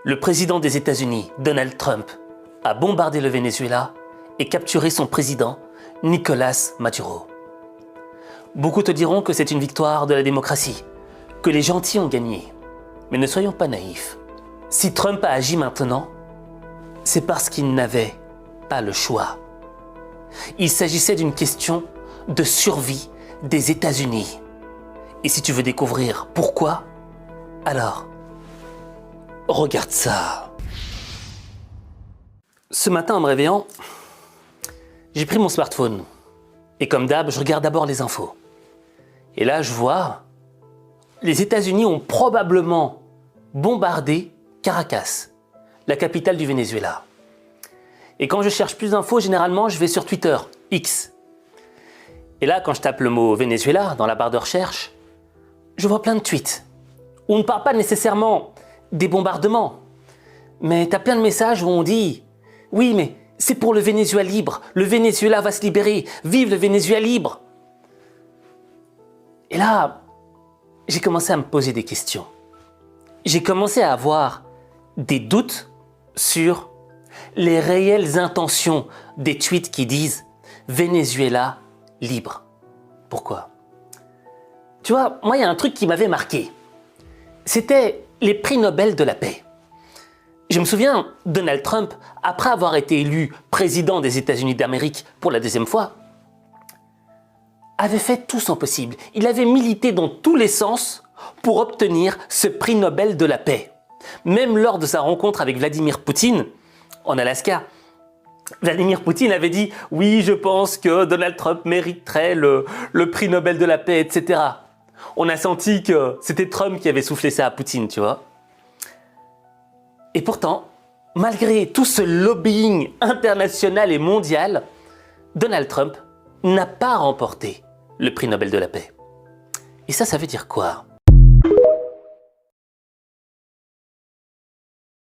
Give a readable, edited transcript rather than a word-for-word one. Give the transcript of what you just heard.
Le président des États-Unis, Donald Trump, a bombardé le Venezuela et capturé son président, Nicolás Maduro. Beaucoup te diront que c'est une victoire de la démocratie, que les gentils ont gagné. Mais ne soyons pas naïfs. Si Trump a agi maintenant, c'est parce qu'il n'avait pas le choix. Il s'agissait d'une question de survie des États-Unis. Et si tu veux découvrir pourquoi, alors, regarde ça. Ce matin, en me réveillant, j'ai pris mon smartphone. Et comme d'hab, je regarde d'abord les infos. Et là, je vois, les États-Unis ont probablement bombardé Caracas, la capitale du Venezuela. Et quand je cherche plus d'infos, généralement, je vais sur Twitter, X. Et là, quand je tape le mot Venezuela dans la barre de recherche, je vois plein de tweets. On ne parle pas nécessairement des bombardements, mais tu as plein de messages où on dit « Oui, mais c'est pour le Venezuela libre, le Venezuela va se libérer, vive le Venezuela libre !» Et là, j'ai commencé à me poser des questions. J'ai commencé à avoir des doutes sur les réelles intentions des tweets qui disent « Venezuela libre ». Pourquoi? Tu vois, moi, il y a un truc qui m'avait marqué. C'était les prix Nobel de la paix. Je me souviens, Donald Trump, après avoir été élu président des États-Unis d'Amérique pour la deuxième fois, avait fait tout son possible. Il avait milité dans tous les sens pour obtenir ce prix Nobel de la paix. Même lors de sa rencontre avec Vladimir Poutine, en Alaska, Vladimir Poutine avait dit « Oui, je pense que Donald Trump mériterait le prix Nobel de la paix, etc. » On a senti que c'était Trump qui avait soufflé ça à Poutine, tu vois. Et pourtant, malgré tout ce lobbying international et mondial, Donald Trump n'a pas remporté le prix Nobel de la paix. Et ça veut dire quoi?